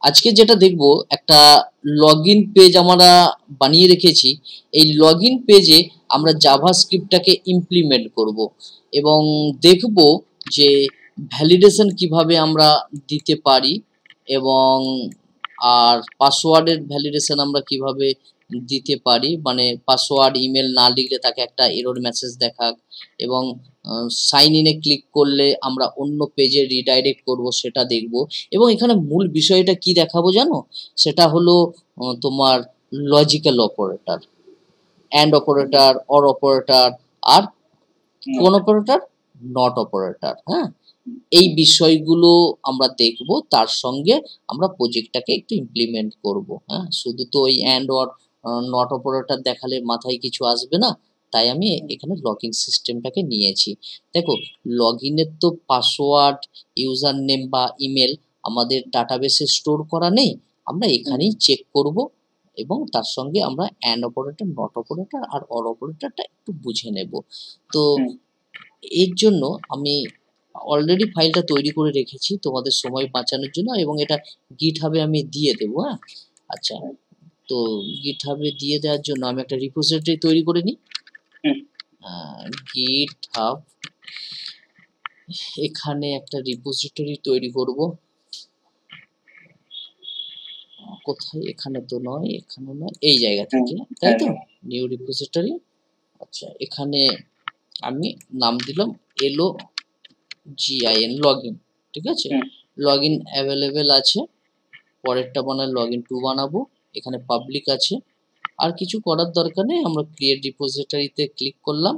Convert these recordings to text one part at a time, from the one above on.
আজকে যেটা দেখব একটা লগইন পেজ আমরা বানিয়ে রেখেছি। এই লগইন পেজে আমরা জাভাস্ক্রিপ্টটাকে ইমপ্লিমেন্ট করব এবং দেখব যে ভ্যালিডেশন কিভাবে আমরা দিতে পারি এবং আর পাসওয়ার্ডের ভ্যালিডেশন আমরা কিভাবে দিতে পারি, মানে পাসওয়ার্ড ইমেল না লিখলে তাকে একটা এরর মেসেজ দেখাক এবং সাইন ইনে ক্লিক করলে আমরা অন্য পেজে রিডাইরেক্ট করব সেটা দেখব। এবং এখানে মূল বিষয়টা কি দেখাবো জানো, সেটা হলো তোমার logical operator, and operator, or operator আর কোন অপারেটর, নট অপারেটর। হ্যাঁ, এই বিষয়গুলো আমরা দেখব, তার সঙ্গে আমরা প্রজেক্টটাকে একটু ইমপ্লিমেন্ট করব। হ্যাঁ, শুধু তো ওই অ্যান্ড অর নট অপারেটর দেখালে মাথায় কিছু আসবে না, তাই আমি এখানে লগইন সিস্টেমটাকে নিয়েছি। দেখো, লগইনের তো পাসওয়ার্ড, ইউজার নেম বা ইমেল আমাদের ডাটাবেসে স্টোর করা নেই, আমরা এখানেই চেক করব এবং তার সঙ্গে আমরা অ্যান্ড অপারেটর, নট অপারেটর আর অর অপারেটরটা একটু বুঝে নেব। তো এর জন্য আমি অলরেডি ফাইলটা তৈরি করে রেখেছি তোমাদের সময় বাঁচানোর জন্য, এবং এটা গিটহাবে আমি দিয়ে দেবো। হ্যাঁ, আচ্ছা, তো গিটহাবে দিয়ে দেওয়ার জন্য আমি একটা রিপোজিটরি তৈরি করে নিই। গিটহাব, এখানে একটা রিপোজিটরি তৈরি করব। কোথায়, এখানে তো নয়, এখানে নয়, এই জায়গা থেকে, তাই তো, নিউ রিপোজিটরি। আচ্ছা, এখানে আমি নাম দিলাম LOGIN, লগইন। ঠিক আছে, লগইন অ্যাভেলেবেল আছে, পরেরটা বানায় লগইন 2 বানাবো। এখানে পাবলিক আছে, আর কিছু করার দরকার নেই, আমরা ক্রিয়েট রিপোজিটরিতে ক্লিক করলাম।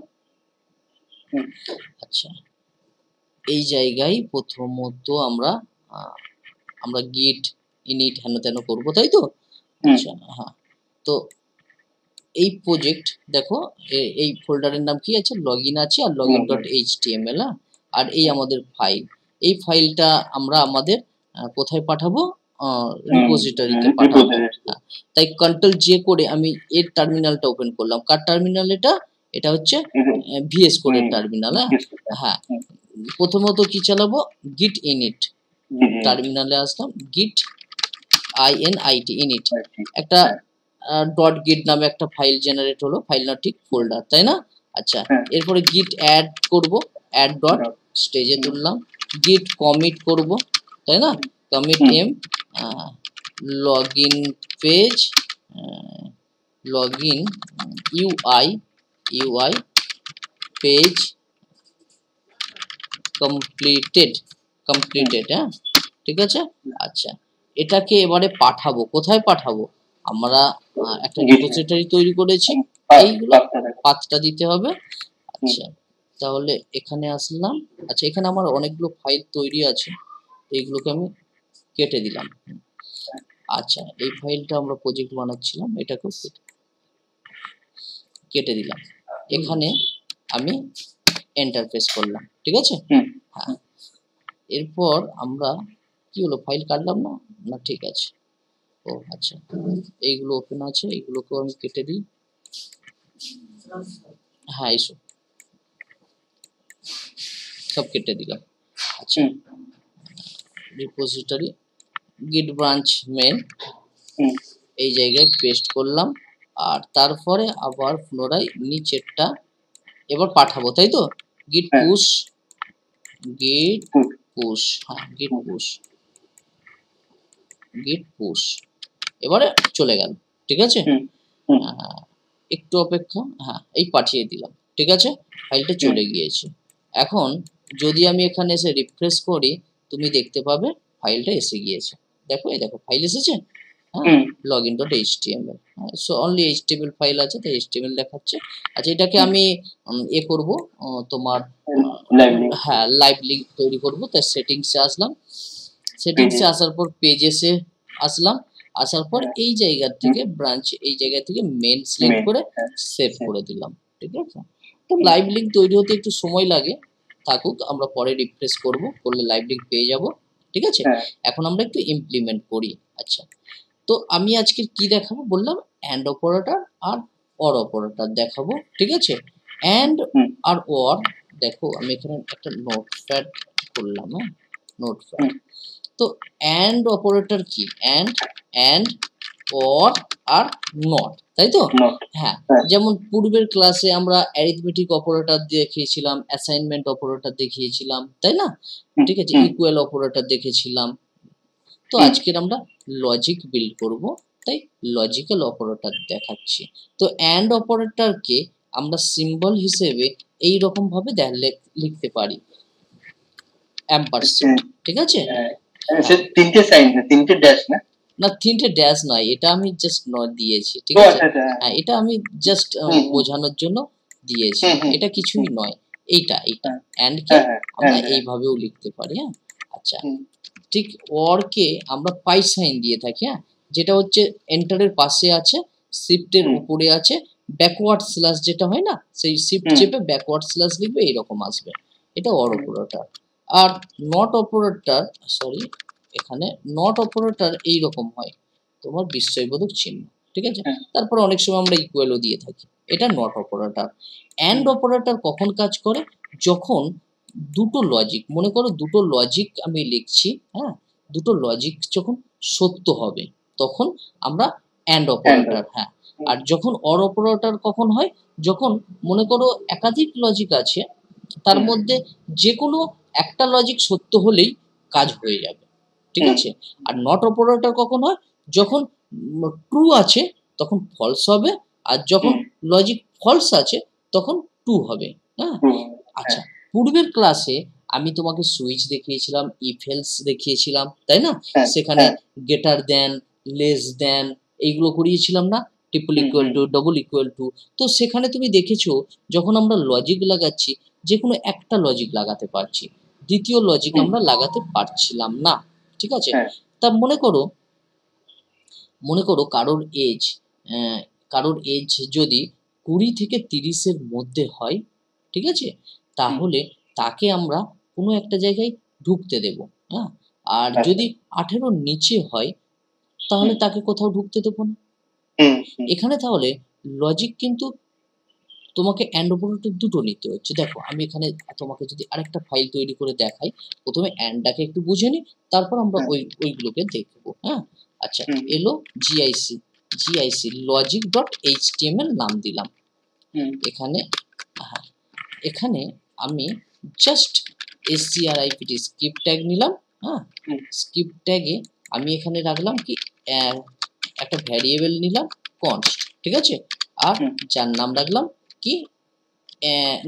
আচ্ছা, এই জায়গায় প্রথমত আমরা গিট ইনিট হেন তেন করবো, তাই তো। আচ্ছা, হ্যাঁ, তো এই প্রজেক্ট দেখো, এই ফোল্ডারের নাম কি আছে, লগইন আছে আর login.html। আর এই আমাদের ফাইল, এই ফাইলটা আমরা আমাদের কোথায় পাঠাবো, রিপোজিটরিতে পাঠাবো। তাই কন্ট্রোল জে করে আমি এর টার্মিনালটা ওপেন করলাম। কার টার্মিনাল এটা, এটা হচ্ছে ভিএস কোডের টার্মিনাল। হ্যাঁ, প্রথমত কি চালাবো, গিট ইনিট, টার্মিনালে আসলাম, গিট INIT ইনিট, একটা ডট গিট নামে একটা ফাইল জেনারেট হলো, ফাইল না ঠিক ফোল্ডার, তাই না। আচ্ছা, এরপরে গিট অ্যাড করব, অ্যাড ডট স্টেজে তুললাম, গিট কমিট করব, তাই না, commit M login page, login UI page completed. হ্যাঁ, ঠিক আছে। আচ্ছা, এটাকে এবারে পাঠাবো, কোথায় পাঠাবো, আমরা একটা রিপোজিটরি তৈরি করেছি, এইগুলো পাথটা দিতে হবে। আচ্ছা, তাহলে এখানে আসলাম। আচ্ছা, এখানে আমার অনেকগুলো ফাইল তৈরি আছে, এইগুলোকে আমি কেটে দিলাম। আচ্ছা, এই ফাইলটা আমরা প্রজেক্ট বানাচ্ছিলাম, এটাকেও কেটে দিলাম। এখানে আমি এন্টার প্রেস করলাম, ঠিক আছে। হ্যাঁ, এরপর আমরা কি হলো, ফাইল কাটলাম না, না ঠিক আছে। ও আচ্ছা, এইগুলো ওপেন আছে, এইগুলোকেও আমি কেটে দিই। হ্যাঁ, এইসব সব কেটে দিলাম। আচ্ছা, রিপোজিটরি গিট ব্রাঞ্চ মেন, এই জায়গায় পেস্ট করলাম, আর তারপরে আবার পুনরায় নিচেরটা এবার পাঠাবো, তাই তো, গিট পুশ, গিট পুশ, হ্যাঁ, গিট পুশ, গিট পুশ, এবারে চলে গেল, ঠিক আছে। একটু অপেক্ষা, হ্যাঁ, এই পাঠিয়ে দিলাম, ঠিক আছে, ফাইলটা চলে গিয়েছে। এখন যদি আমি এখানে এসে রিফ্রেশ করি, তুমি দেখতে পাবে ফাইলটা এসে গিয়েছে। দেখো, এই দেখো ফাইল এসেছে। হ্যাঁ, login.html, so only HTML file আছে, তাই HTML দেখাচ্ছে। আচ্ছা, এটাকে আমি করব, তোমার হ্যাঁ লাইভ লিঙ্ক তৈরি করব, তাই সেটিংসে আসলাম, সেটিংসে আসার পর পেজেসে আসলাম, আসার পর এই জায়গা থেকে ব্রাঞ্চ, এই জায়গা থেকে মেন সিলেক্ট করে সেভ করে দিলাম, ঠিক আছে। তো লাইভ লিঙ্ক তৈরি হতে একটু সময় লাগে, থাকুক, আমরা পরে রিফ্রেশ করব, করলে লাইভ লিঙ্ক পেয়ে যাব, ঠিক আছে। এখন আমরা একটু ইমপ্লিমেন্ট করি। আচ্ছা, তো আমি আজকে কি দেখাবো বললাম, অ্যান্ড অপারেটর আর অর অপারেটর দেখাবো, ঠিক আছে। অ্যান্ড আর অর, দেখো আমি এখানে একটা নোটপ্যাড করলাম, হ্যাঁ, নোটপ্যাড, তো অ্যান্ড অপারেটর কি? অ্যান্ড অর আর নট, তাই তো? হ্যাঁ, যেমন পূর্বের ক্লাসে আমরা অ্যারিথমেটিক অপারেটর দেখিয়েছিলাম, অ্যাসাইনমেন্ট অপারেটর দেখিয়েছিলাম, তাই না? ঠিক আছে, ইকুয়াল অপারেটর দেখেছিলাম। তো আজকের আমরা লজিক বিল্ড করব, তাই লজিক্যাল অপারেটর দেখাচ্ছি। তো অ্যান্ড অপারেটরকে আমরা সিম্বল হিসেবে এই রকম ভাবে লিখতে পারি, অ্যাম্পারস্যান্ড, ঠিক আছে? তিনটে সাইন না, তিনটে ড্যাশ না? না, তিনটে ড্যাশ নয়, এটা আমি জাস্ট নট দিয়েছি, ঠিক আছে? হ্যাঁ, এটা আমি জাস্ট বোঝানোর জন্য দিয়েছি, এটা কিছুই নয়। এইটা অ্যান্ড কে আমরা এইভাবেও লিখতে পারি। হ্যাঁ, আচ্ছা, ঠিক অর কে আমরা পাই সাইন দিয়ে থাকি, হ্যাঁ, যেটা হচ্ছে এন্টারের পাশে আছে, শিফটের উপরে আছে, ব্যাকওয়ার্ড স্ল্যাশ যেটা হয় না, সেই শিফট চেপে ব্যাকওয়ার্ড স্ল্যাশ লিখবে, এইরকম আসবে, এটা or operator. Are not operator, sorry, এখানে নট অপারেটর এইরকম হয়, তোমার বিস্ময়বোধক চিহ্ন, ঠিক আছে? তারপর অনেক সময় আমরা ইকুয়ালও দিয়ে থাকি, এটা নট অপারেটর। অ্যান্ড অপারেটর কখন কাজ করে? যখন দুটো লজিক, মনে করো দুটো লজিক আমি লিখছি, হ্যাঁ, দুটো লজিক যখন সত্য হবে তখন আমরা অ্যান্ড অপারেটর। হ্যাঁ, আর যখন অর অপারেটর কখন হয়? যখন মনে করো একাধিক লজিক আছে, তার মধ্যে যে কোনো একটা লজিক সত্য হলেই কাজ হয়ে যাবে, ঠিক আছে? আর নট অপারেটর কখন হয়? যখন ট্রু আছে তখন ফলস হবে, আর যখন লজিক ফলস আছে তখন ট্রু হবে। হ্যাঁ, আচ্ছা, পূর্বের ক্লাসে আমি তোমাকে সুইচ দেখিয়েছিলাম, ইফ এলস দেখিয়েছিলাম, তাই না? সেখানে গ্রেটার দেন, লেস দেন এইগুলো করিয়েছিলাম না, triple equal to, double equal to. তো সেখানে তুমি দেখেছো যখন আমরা লজিক লাগাচ্ছি, যে কোনো একটা লজিক লাগাতে পারছি, দ্বিতীয় লজিক আমরা লাগাতে পারছিলাম না, ঠিক আছে? তা মনে করো কারোর এজ যদি 20 থেকে 30-এর মধ্যে হয়, ঠিক আছে, তাহলে তাকে আমরা কোনো একটা জায়গায় ঢুকতে দেব। হ্যাঁ, আর যদি 18-র নিচে হয় তাহলে তাকে কোথাও ঢুকতে দেবো না। এখানে তাহলে লজিক কিন্তু তোমাকে অ্যান্ড অপারেটর দুটো নিতে হচ্ছে। দেখো, আমি এখানে তোমাকে যদি আরেকটা ফাইল তৈরি করে দেখাই, প্রথমে অ্যান্ডটাকে একটু বুঝে নিই, তারপর আমরা ওইগুলোকে দেখবো। হ্যাঁ, আচ্ছা, এলো জিআইসি লজিক ডট এইচটিএমএল নাম দিলাম। এখানে, হ্যাঁ, এখানে আমি জাস্ট এসসিআরআইপিটি স্ক্রিপ্ট ট্যাগ নিলাম। হ্যাঁ, স্ক্রিপ্ট ট্যাগে আমি এখানে রাখলাম কি, একটা ভ্যারিয়েবল নিলাম কনস্ট, ঠিক আছে? আর যার নাম রাখলাম কি,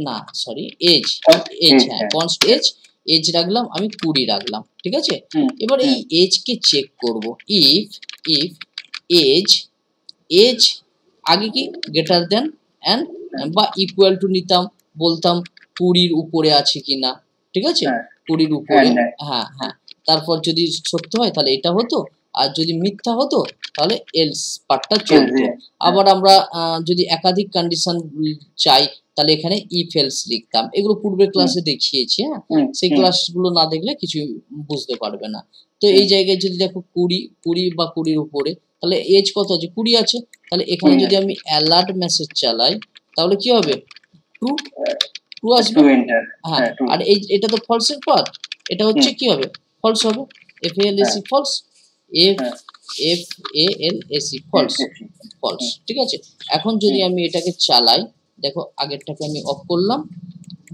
না সরি, এজ, হ্যাঁ, কনস্ট এজ রাখলাম আমি 20 রাখলাম, ঠিক আছে? এবার এই এজ কে চেক করব, ইফ এজ আগে কি গ্রেটার দেন অ্যান্ড বা ইকুয়াল টু নিতাম, বলতাম 20-র উপরে আছে কিনা, ঠিক আছে? 20-র উপরে, হ্যাঁ হ্যাঁ, তারপর যদি সত্য হয় তাহলে এটা হতো, আর যদি মিথ্যা হতো তাহলে এলস পার্টটা চলতো। আবার আমরা যদি একাধিক কন্ডিশন চাই তাহলে এখানে ইফ এলস লিখতাম। এগুলো পূর্বের ক্লাসে দেখিয়েছি, হ্যাঁ, সেই ক্লাসগুলো না দেখলে কিছু বুঝতে পারবে না। তো এই জায়গায় যদি দেখো 20 বা 20-র উপরে, তাহলে এজ কত আছে? 20 আছে। তাহলে এখানে যদি আমি অ্যালার্ট মেসেজ চালাই তাহলে কি হবে? ট্রু আসবে। হ্যাঁ, আর এটা তো ফলসের পর, এটা হচ্ছে কি হবে? ফলস হবে, এফএলএসি ফলস, এফএলএসি ফলস, ঠিক আছে? এখন যদি আমি এটাকে চালাই, দেখো আগেরটাকে আমি অফ করলাম,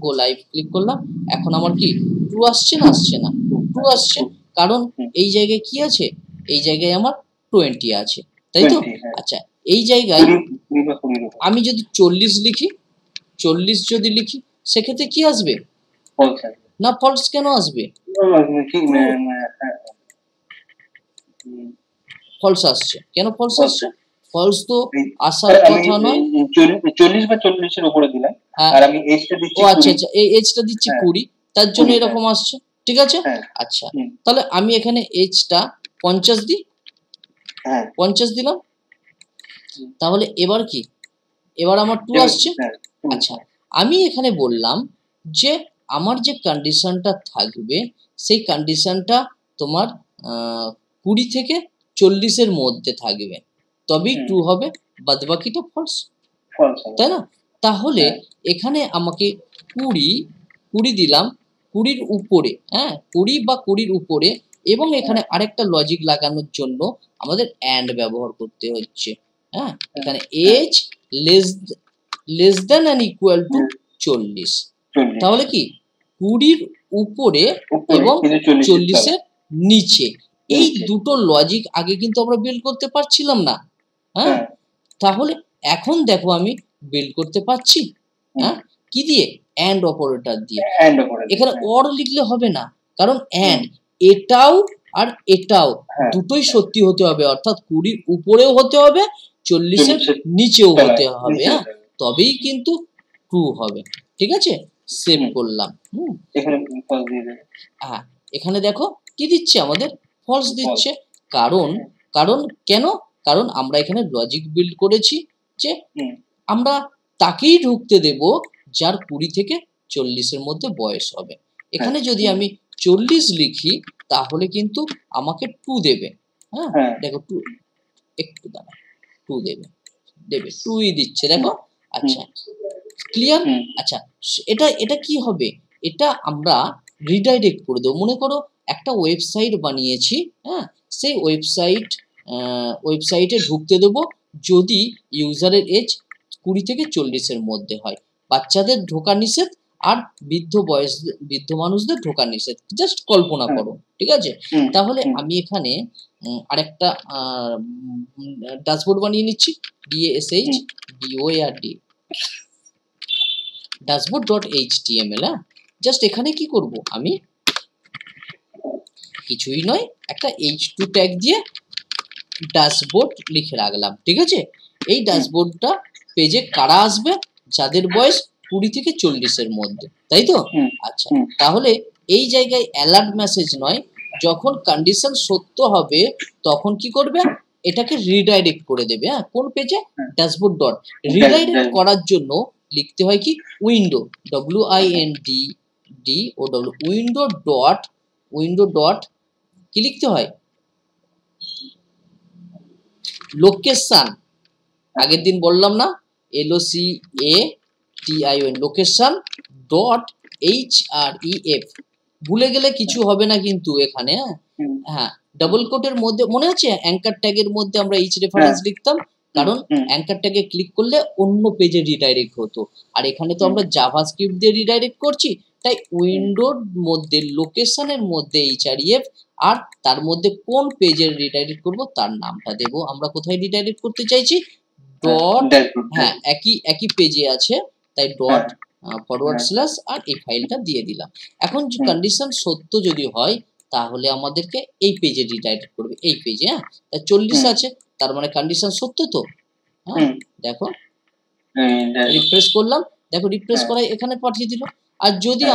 গো লাইভ ক্লিক করলাম, এখন আমার কি ট্রু আসছে না আসছে না? ট্রু আসছে, কারণ এই জায়গায় কি আছে? এই জায়গায় আমার 20 আছে, তাই তো? আচ্ছা, এই জায়গায় আমি যদি 40 লিখি, 40 যদি লিখি সেক্ষেত্রে কি আসবে? না, ফলস কেন আসবে? ফলস আসছে কেন? ফলস আসছে, ফলস তো আসার কথা নয়। 40 বা 40-এর উপরে দিলাম, আর আমি এজটা দিচ্ছি, ও আচ্ছা আচ্ছা, এই এজটা দিচ্ছি 20, তার জন্য এরকম আসছে, ঠিক আছে? আচ্ছা, তাহলে আমি এখানে এজটা 50 দিই, 50 দিলাম, তাহলে এবার কি, এবার আমার 2 আসছে। আচ্ছা, আমি এখানে বললাম যে আমার যে কন্ডিশনটা থাকবে সেই কন্ডিশনটা তোমার 20 থেকে 40-এর মধ্যে থাকবে, তবেই ট্রু হবে, বাদবাকিটা ফলস, তাই না? তাহলে এখানে আমাকে 20 দিলাম, 20-র উপরে, হ্যাঁ, 20 বা 20-র উপরে এবং এখানে আরেকটা লজিক লাগানোর জন্য আমাদের অ্যান্ড ব্যবহার করতে হচ্ছে। হ্যাঁ, এখানে as less than and equal to 40। তাহলে কি 20-র উপরে এবং 40-এর নিচে, এই দুটো লজিক আগে কিন্তু আমরা বিল্ড করতে পারছিলাম না। হ্যাঁ, তাহলে এখন দেখো আমি বিল্ড করতে পারছি। হ্যাঁ, কি দিয়ে? অ্যান্ড অপারেটর দিয়ে। এখানে অর লিখলে হবে না, কারণ অ্যান্ড এটাও আর এটাও দুটোই সত্যি হতে হবে, অর্থাৎ 20-র উপরেও হতে হবে, 40-এর নিচেও হতে হবে। হ্যাঁ, তবেই কিন্তু ট্রু হবে। ঠিক আছে, সেভ করলাম। হ্যাঁ, এখানে দেখো কি দিচ্ছে, আমাদের ফলস দিচ্ছে। কারণ কেন? কারণ আমরা এখানে লজিক বিল্ড করেছি যে আমরা তাকেই ঢুকতে দেব যার 20 থেকে 40-এর মধ্যে বয়স হবে। এখানে যদি আমি 40 লিখি তাহলে কিন্তু আমাকে 2 দেবে। হ্যাঁ, দেখো 2, একটু দাঁড়া, 2 দেবে 2ই দিচ্ছে, দেখো। আচ্ছা, ক্লিয়ার? আচ্ছা, এটা কি হবে? এটা আমরা রিডাইরেক্ট করে দেবো। মনে করো একটা ওয়েবসাইট বানিয়েছি, হ্যাঁ, সেই ওয়েবসাইটে ঢুকতে দেবো যদি ইউজারের এজ 20 থেকে 40-এর মধ্যে হয়। বাচ্চাদের ঢোকা নিষেধ, আর বৃদ্ধ মানুষদের ঢোকা নিষেধ। জাস্ট কল্পনা করো, ঠিক আছে? তাহলে আমি এখানে আরেকটা ড্যাশবোর্ড বানিয়ে নিচ্ছি, DASHBOARD dashboard.html। জাস্ট এখানে কি করব, আমি কিছুই নয়, একটা h2 ট্যাগ দিয়ে ড্যাশবোর্ড লিখে রাখলাম। ঠিক আছে, এই ড্যাশবোর্ডটা পেজে কারা আসবে? যাদের বয়স 20 থেকে 40-এর মধ্যে, তাই তো? আচ্ছা, তাহলে এই জায়গায় অ্যালার্ট মেসেজ নয়, যখন কন্ডিশন সত্য হবে তখন কি করবে? এটাকে রিডাইরেক্ট করে দেবে। হ্যাঁ, কোন পেজে? Dashboard dot. রিডাইরেক্ট করার জন্য লিখতে হয় কি? উইন্ডো, WINDO উইন্ডো ডট কি লিখতে হয়? লোকেশন। আগের দিন বললাম না, LOCATION, লোকেশন ডট HREF। ভুলে গেলে কিছু হবে না কিন্তু এখানে। হ্যাঁ, ডাবল কোটের মধ্যে, মনে আছে অ্যাঙ্কার ট্যাগের মধ্যে আমরা এইচ রেফারেন্স লিখতাম, কারণ অ্যাঙ্কার ট্যাগে ক্লিক করলে অন্য পেজে রিডাইরেক্ট হতো। আর এখানে তো আমরা জাভাস্ক্রিপ্ট দিয়ে রিডাইরেক্ট করছি, তাই উইন্ডোর মধ্যে লোকেশনের মধ্যে HREF, আর তার মধ্যে কোন পেজের রিডাইরেক্ট করব তার নামটা দেব। আমরা কোথায় রিডাইরেক্ট করতে চাইছি? ডট। হ্যাঁ, একই পেজে আছে, তাই ডট ফরওয়ার্ড স্ল্যাশ আর এই ফাইলটা দিয়ে দিলাম। এখন কন্ডিশন সত্য যদি হয় তাহলে আমাদেরকে এই পেজে রিডাইরেক্ট করবে, এই পেজে। হ্যাঁ, তাই 40 আছে, তার মানে কন্ডিশন সত্য তো। হ্যাঁ, দেখো রিফ্রেশ করলাম, দেখো রিফ্রেশ করাই এখানে পাঠিয়ে দিল। আর যদি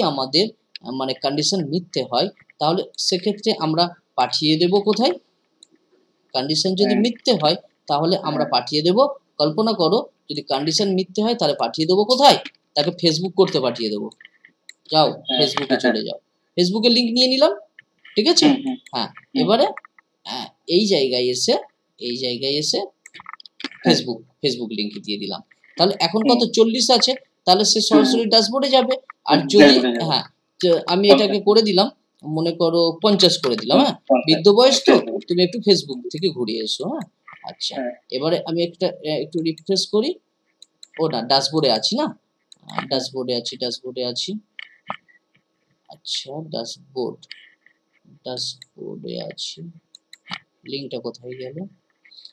আমাদের মানে কন্ডিশন মিথ্যে হয় তাহলে সেক্ষেত্রে আমরা পাঠিয়ে দেব কোথায়? কন্ডিশন যদি মিথ্যে হয় তাহলে আমরা পাঠিয়ে দেব, কল্পনা করো যদি কন্ডিশন মিথ্যে হয় তাহলে পাঠিয়ে দেবো কোথায়? তাকে ফেসবুক করতে পাঠিয়ে দেবো। যাও ফেসবুকে চলে যাও, ফেসবুকের লিঙ্ক নিয়ে নিলাম। ঠিক আছে, হ্যাঁ, এবারে এই জায়গায় এসে ফেসবুক লিঙ্ক দিয়ে দিলাম। তাহলে এখন কত? 40 আছে, তাহলে সে সরাসরি ড্যাশবোর্ডে যাবে। আর যদি আমি এটাকে করে দিলাম, মনে করো 50 করে দিলাম। হ্যাঁ, বৃদ্ধ বয়স তো, তুমি একটু ফেসবুক থেকে ঘুরিয়ে এসো। হ্যাঁ, আচ্ছা, এবারে আমি একটু রিফ্রেশ করি। ও না, ড্যাশবোর্ডে আছি না, ড্যাশবোর্ডে আছি। আচ্ছা, ড্যাশবোর্ডে আছি, লিঙ্কটা কোথায় গেল?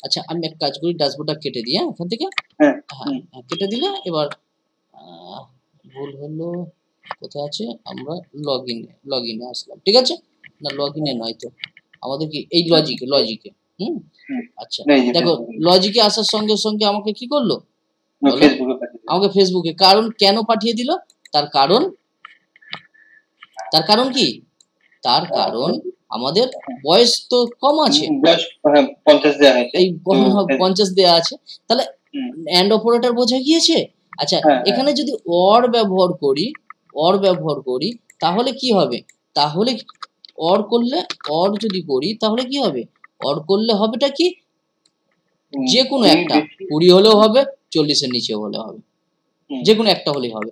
আচ্ছা, আমি এক কাজ করি, ড্যাশবোর্ডটা কেটে দিই। হ্যাঁ, এখান থেকে কেটে দিলে এবার ভুল হলো, কোথায় আছে? আমরা লগইনে আসলাম। ঠিক আছে, না লগইনে নয় তো, আমাদের কি এই লজিকে। আচ্ছা, দেখো লজিকে আসার সঙ্গে সঙ্গে আমাকে কি করলো? আমাকে ফেসবুকে। কারণ কেন পাঠিয়ে দিল? তার কারণ কি? তার কারণ আমাদের বয়স তো কম আছে, 50 দেয়া আছে, তাহলে অ্যান্ড অপারেটর বোঝা গিয়েছে। আচ্ছা, এখানে যদি অর ব্যবহার করি তাহলে কি হবে? তাহলে অর যদি করি তাহলে কি হবে? অর করলে হবেটা কি? যে কোনো একটা, 20 হলেও হবে, 40-এর নিচেও হলে হবে, যে কোনো একটা হলেই হবে।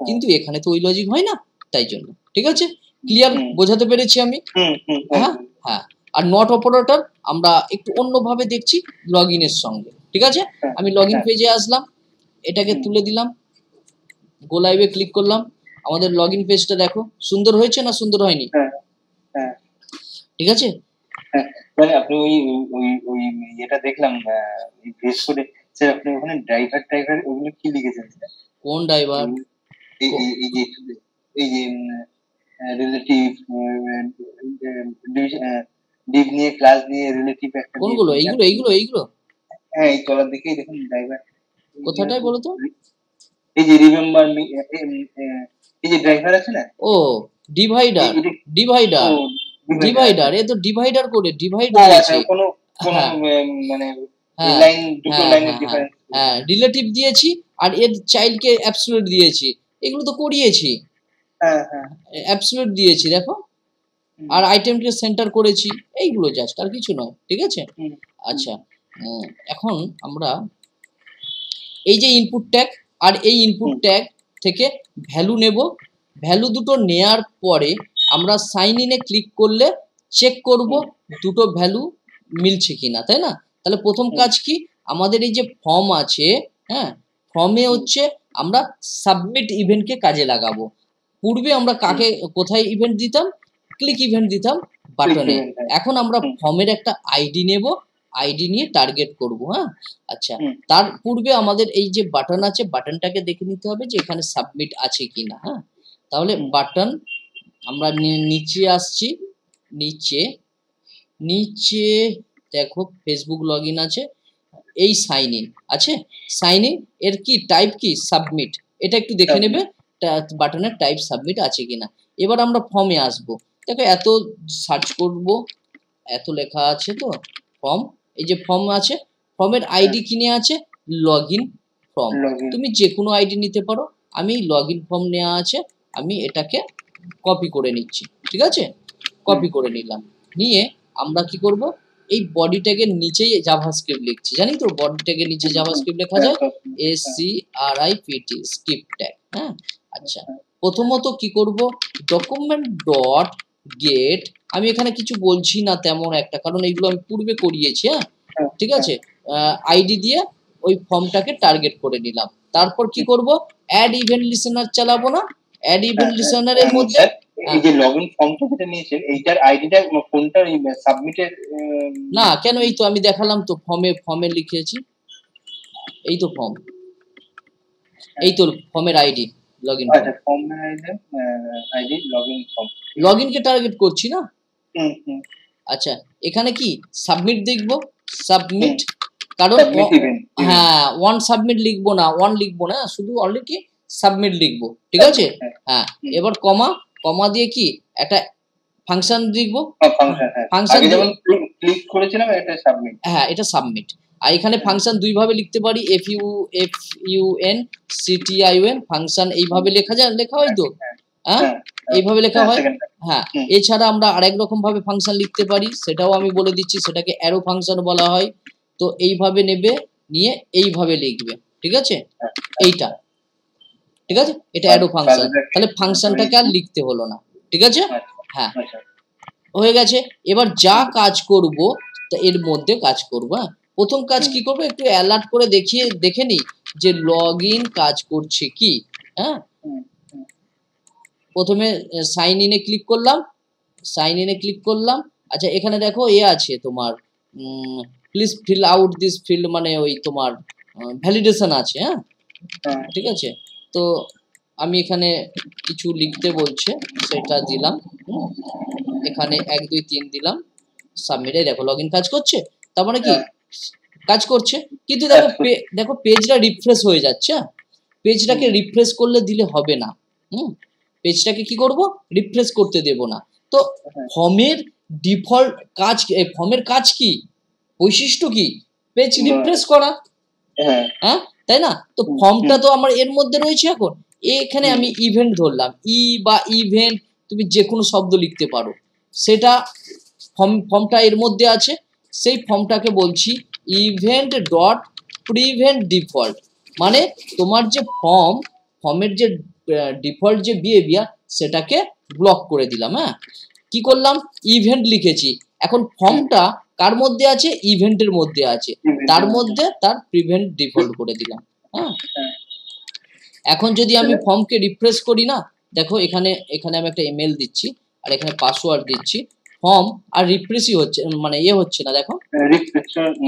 কিন্তু এখানে তো ওই লজিক হয় না, তাই জন্য। ঠিক আছে, ক্লিয়ার বোঝাতে পেরেছি আমি? হ্যাঁ হ্যাঁ। আর নট অপারেটর আমরা একটু অন্যভাবে দেখছি লগ ইনের সঙ্গে, ঠিক আছে? আমি লগ ইন পেজে আসলাম, এটাকে তুলে দিলাম, গো লাইভে ক্লিক করলাম, আমাদের লগ ইন পেজটা দেখো সুন্দর হয়েছে না সুন্দর হয়নি? ঠিক আছে। মানে আপনি ওই ওই ওই এটা দেখলাম বেশ করে স্যার, আপনি ওখানে ড্রাইভার ওগুলো কি লিখেছেন স্যার? কোন ড্রাইভার? এই যে রিলেটিভ ডিভ নিয়ে ক্লাস নিয়ে রিলেটিভ একটা কোনগুলো? এইগুলো হ্যাঁ, এই তলার দিকেই দেখুন ড্রাইভার কোথাটায় বলো তো? এই যে রিমেম্বার মি, এই যে ড্রাইভার আছে না, ও ডিভাইডার এ তো ডিভাইডার করে ডিভাইড দিয়েছি। কোনো মানে লাইন, দুটো লাইনের ডিফারেন্স। হ্যাঁ, রিলেটিভ দিয়েছি আর এর চাইল্ডকে অ্যাবসলিউট দিয়েছি, এগুলো তো করিয়েছি। অ্যাবসলিউট দিয়েছি দেখো, আর আইটেমকে সেন্টার করেছি, এইগুলো জাস্ট, আর কিছু নয়, ঠিক আছে? আচ্ছা, এখন আমরা এই যে ইনপুট ট্যাগ আর এই ইনপুট ট্যাগ থেকে ভ্যালু নেব, ভ্যালু দুটো নেয়ার পরে আমরা সাইন ইনে ক্লিক করলে চেক করব দুটো ভ্যালু মিলছে কিনা, তাই না? তাহলে প্রথম কাজ কি, আমাদের এই যে ফর্ম আছে, হ্যাঁ, ফর্মে হচ্ছে আমরা সাবমিট ইভেন্টকে কাজে লাগাবো। পূর্বে আমরা কাকে কোথায় ইভেন্ট দিতাম? ক্লিক ইভেন্ট দিতাম বাটনে। এখন আমরা ফর্মের একটা আইডি নেব, আইডি নিয়ে টার্গেট করব। হ্যাঁ, আচ্ছা, তার পূর্বে আমাদের এই যে বাটন আছে, বাটনটাকে দেখে নিতে হবে যে এখানে সাবমিট আছে কিনা। হ্যাঁ, তাহলে বাটন আমরা নিচে আসছি, নিচে দেখো ফেসবুক লগ ইন আছে, এই সাইন ইন আছে, সাইন ইন এর কি টাইপ কি? সাবমিট। এটা একটু দেখে নেবে বাটনের টাইপ সাবমিট আছে কিনা। এবার আমরা ফর্মে আসব, দেখো এত সার্চ করব, এত লেখা আছে তো ফর্ম, এই যে ফর্ম আছে, ফর্মের আইডি কিনে আছে লগ ইন ফর্ম, তুমি যে কোনো আইডি নিতে পারো, আমি লগ ইন ফর্ম নেওয়া আছে, আমি এটাকে কপি করে নিচ্ছি, ঠিক আছে? কপি করে নিলাম, নিয়ে আমরা কি করব, এই বডি ট্যাগের নিচেই জাভাস্ক্রিপ্ট লিখছি, জানি তো বডি ট্যাগের নিচে জাভাস্ক্রিপ্ট লেখা যায়, SCRIPT স্ক্রিপ্ট ট্যাগ। হ্যাঁ, আচ্ছা, প্রথমত কি করব, ডকুমেন্ট ডট গেট, আমি এখানে কিছু বলছি না তেমন একটা, কারণ এইগুলো আমি পূর্বে করিয়েছি। হ্যাঁ, ঠিক আছে, আইডি দিয়ে ওই ফর্মটাকে টার্গেট করে নিলাম। তারপর কি করব, অ্যাড ইভেন্ট লিসেনার চালাবো না, অ্যাড ইভেন্ট লিসেনারের মধ্যে এই যে লগইন ফর্মটা যেটা নিয়েছেন, এইটার আইডিটা কোনটা সাবমিটের? না কেন, এই তো আমি দেখালাম তো, ফর্মে লিখেছি, এই তো ফর্ম, এই তো ফর্মের আইডি লগইন। আচ্ছা, ফর্মের আইডি লগইন ফর্ম, লগইনকে টার্গেট করছি না। আচ্ছা, এখানে কি সাবমিট দেখব, সাবমিট, কারণ হ্যাঁ ওয়ান সাবমিট লিখবো না, ওয়ান লিখবো না, শুধু অনলি কি সাবমিট লিখবো, ঠিক আছে? হ্যাঁ, এবার কমা দিয়ে কি একটা ফাংশন লিখবো, ফাংশন ক্লিক করেছিলাম, এটা সাবমিট। হ্যাঁ, এটা সাবমিট। আর এখানে ফাংশন দুই ভাবে লিখতে পারি, FUNCTION ফাংশন, এইভাবে লেখা হয় তো, হ্যাঁ, এইভাবে লেখা হয়। হ্যাঁ, এছাড়া আমরা আরেক রকম ভাবে ফাংশন লিখতে পারি, সেটাও আমি বলে দিচ্ছি, সেটাকে অ্যারো ফাংশন বলা হয়। তো এইভাবে নেবে, নিয়ে এইভাবে লিখবে, ঠিক আছে? এইটা ঠিক আছে, এটা অ্যারো ফাংশন, তাহলে ফাংশনটাকে আর লিখতে হলো না, ঠিক আছে? হ্যাঁ, হয়ে গেছে। এবার যা কাজ করব এর মধ্যে কাজ করব। হ্যাঁ, প্রথম কাজ কি করব, একটু অ্যালার্ট করে দেখে নি যে লগ ইন কাজ করছে কি। হ্যাঁ, প্রথমে সাইন ইনে ক্লিক করলাম, আচ্ছা, এখানে দেখো আছে তোমার please fill out this field, মানে ওই তোমার ভ্যালিডেশন আছে। হ্যাঁ, ঠিক আছে, তো আমি এখানে কিছু লিখতে বলছে, সেটা দিলাম, এখানে 1 2 3 দিলাম, সাবমিট। দেখো লগ ইন কাজ করছে, তার মানে কি কাজ করছে, কিন্তু দেখো পেজটা রিফ্রেশ হয়ে যাচ্ছে। পেজটাকে রিফ্রেশ করলে দিলে হবে না, পেজটাকে কি করব, রিফ্রেশ করতে দেব না। তো ফর্মের ডিফল্ট কাজ, ফর্মের কাজ কি, বৈশিষ্ট্য কি, পেজ রিফ্রেশ করা। হ্যাঁ, তাই না? তো ফর্মটা তো আমার এর মধ্যে রয়েছে। এখন এখানে আমি ইভেন্ট ধরলাম, বা ইভেন্ট, তুমি যে কোনো শব্দ লিখতে পারো, সেটা ফর্মটা এর মধ্যে আছে, সেই ফর্মটাকে বলছি ইভেন্ট ডট প্রিভেন্ট ডিফল্ট, মানে তোমার যে ফর্মের যে ডিফল্ট যে বিহেভিয়ার, সেটাকে ব্লক করে দিলাম। হ্যাঁ, কি করলাম, ইভেন্ট লিখেছি। এখন ফর্মটা কার মধ্যে আছে, ইভেন্টের মধ্যে আছে, তার মধ্যে তার প্রিভেন্ট ডিফল্ট করে দিলাম। হ্যাঁ, এখন যদি আমি ফর্মকে রিফ্রেশ করি না, দেখো এখানে এখানে আমি একটা ইমেল দিচ্ছি আর এখানে পাসওয়ার্ড দিচ্ছি, ফর্ম আর রিফ্রেশই হচ্ছে, মানে হচ্ছে না। দেখো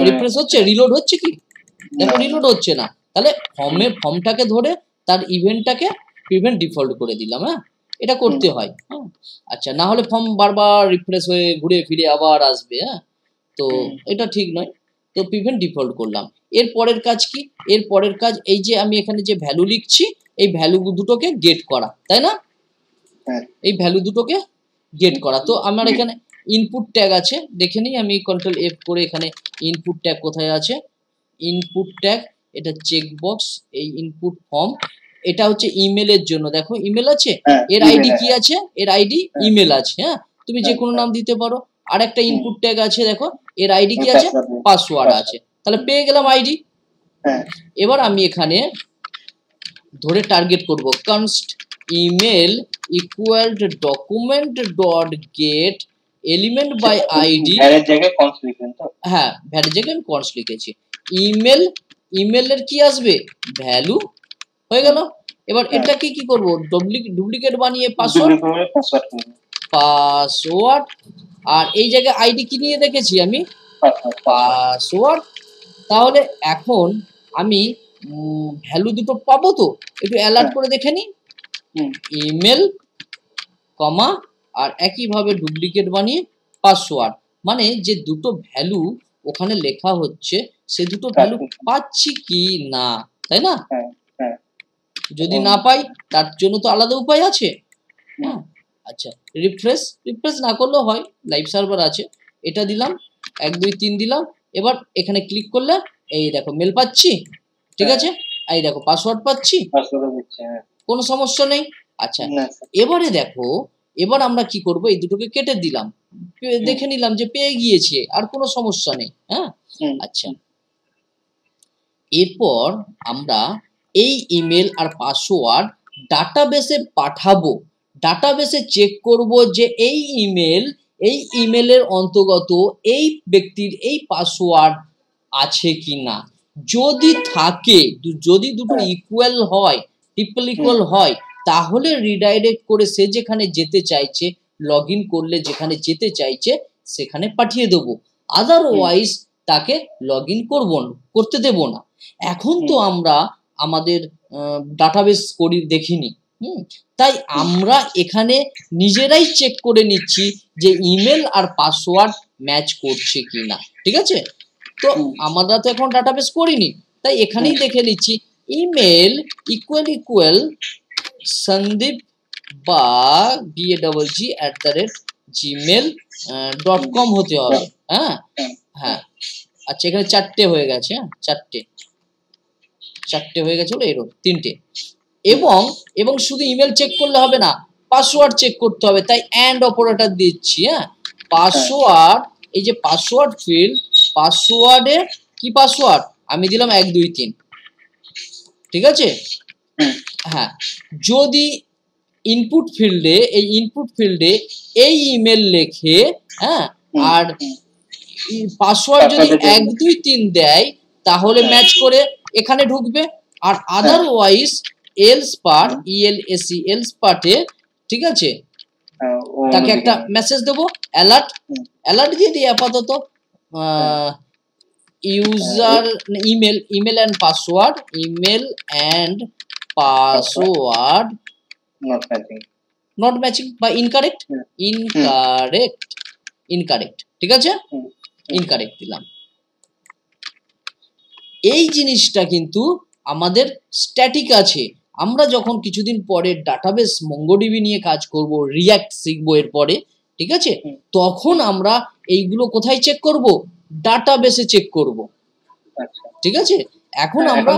রিফ্রেশ হচ্ছে, রিলোড হচ্ছে কি, দেখো রিলোড হচ্ছে না। তাহলে ফর্মটাকে ধরে তার ইভেন্টটাকে প্রিভেন্ট ডিফল্ট করে দিলাম। হ্যাঁ, এটা করতে হয়। হ্যাঁ, আচ্ছা, না হলে ফর্ম বারবার রিফ্রেশ হয়ে ঘুরে ফিরে আবার আসবে। হ্যাঁ, তো এটা ঠিক নয়। তো প্রিভেন্ট ডিফল্ট করলাম। এর পরের কাজ কি, এর পরের কাজ এই যে আমি এখানে যে ভ্যালু লিখছি, এই ভ্যালু দুটোকে গেট করা, তাই না? এই ভ্যালু দুটোকে গেট করা। তো আমার এখানে ইনপুট ট্যাগ আছে, দেখে নিই আমি কন্ট্রোল F করে এখানে ইনপুট ট্যাগ কোথায় আছে, ইনপুট ট্যাগ, এটা চেকবক্স, এই ইনপুট ফর্ম, এটা হচ্ছে ইমেলের জন্য। দেখো ইমেল আছে, এর আইডি কি আছে, এর আইডি ইমেল আছে। হ্যাঁ, তুমি যে কোনো নাম দিতে পারো। আর একটা ইনপুট ট্যাগ আছে, দেখো এর আইডি কি আছে, পাসওয়ার্ড আছে। তাহলে পেয়ে গেলাম আইডি। এবার আমি এখানে ধরে টার্গেট করব, const email equal to document dot get element by ID. ভ্যারের জায়গায় কনস্ট লিখবেন তো? হ্যাঁ, ভ্যারের জায়গায় আমি কনস্ট লিখেছি। ইমেল, ইমেলের কি আসবে, ভ্যালু, হয়ে গেল। এবার এটাকে কি করব, ডুপ্লিকেট বানিয়ে পাসওয়ার্ড, আর এই জায়গায় আইডি কি নিয়ে দেখেছি আমি, পাসওয়ার্ড। তাহলে এখন আমি ভ্যালু দুটো পাবো তো, একটু অ্যালার্ট করে দেখে নিই, ইমেল কমা আর একইভাবে ডুপ্লিকেট বানিয়ে পাসওয়ার্ড, মানে যে দুটো ভ্যালু ওখানে লেখা হচ্ছে সে দুটো ভ্যালু পাচ্ছি কি না, তাই না? যদি না পাই তার জন্য তো আলাদা উপায় আছে। হ্যাঁ, আচ্ছা, রিফ্রেশ না করলেও হয়, লাইভ সার্ভার আছে। এটা দিলাম, 1 2 3 দিলাম। এবার এখানে ক্লিক করলে এই দেখো মেল পাচ্ছি, ঠিক আছে, এই দেখো পাসওয়ার্ড পাচ্ছি, কোনো সমস্যা নেই। আচ্ছা, এবারে দেখো, এবার আমরা কি করব, এই দুটোকে কেটে দিলাম, দেখে নিলাম যে পেয়ে গিয়েছে, আর কোনো সমস্যা নেই। হ্যাঁ, আচ্ছা, এরপর আমরা এই ইমেল আর পাসওয়ার্ড ডাটাবেসে পাঠাবো। ডাটাবেসে চেক করব যে এই ইমেলের অন্তর্গত এই ব্যক্তির এই পাসওয়ার্ড আছে কি না। যদি থাকে, যদি দুটো ইকুয়াল হয়, ট্রিপল ইকুয়াল হয়, তাহলে রিডাইরেক্ট করে সে যেখানে যেতে চাইছে, লগ ইন করলে যেখানে যেতে চাইছে সেখানে পাঠিয়ে দেবো। আদারওয়াইজ তাকে লগ ইন করতে দেব না। এখন তো আমরা আমাদের ডাটাবেস করি দেখিনি, তাই আমরা এখানে নিজেরাই চেক করে নিচ্ছি যে ইমেল আর পাসওয়ার্ড ম্যাচ করছে কিনা, ঠিক আছে? তো আমরা তো এখন ডাটাবেস করিনি, তাই এখানেই দেখে নিচ্ছি, ইমেল ইকুয়াল সন্দীপ বা BAGG@gmail.com হতে হবে। হ্যাঁ, হ্যাঁ, আচ্ছা, এখানে 4টে হয়ে গেছে, চারটে হয়ে গেছে, হলো এরর 3টে। এবং শুধু ইমেল চেক করলে হবে না, পাসওয়ার্ড চেক করতে হবে, তাই অ্যান্ড অপারেটর দিচ্ছি। হ্যাঁ, পাসওয়ার্ড, এই যে পাসওয়ার্ড ফিল্ড, পাসওয়ার্ডে কি পাসওয়ার্ড আমি দিলাম 1 2 3, ঠিক আছে? হ্যাঁ, যদি ইনপুট ফিল্ডে এই ইমেল লেখে, হ্যাঁ, আর পাসওয়ার্ড যদি 1 2 3 দেয়, তাহলে ম্যাচ করে এখানে ঢুকবে। আর আদারওয়াইজ এলস পার্ট, এলস পার্টে, ঠিক আছে, তাকে একটা মেসেজ দেবো, অ্যালার্ট দিয়ে দিই আপাতত, user email and password not matching বা ইনকারেক্ট, ঠিক আছে, ইনকারেক্ট দিলাম। এই জিনিসটা কিন্তু আমাদের স্ট্যাটিক আছে। আমরা যখন কিছুদিন পরে ডাটাবেস মঙ্গোডিবি নিয়ে কাজ করব, রিঅ্যাক্ট শিখবো এরপরে, ঠিক আছে, তখন আমরা এইগুলো কোথায় চেক করব, ডাটাবেসে চেক করব, ঠিক আছে? এখন আমরা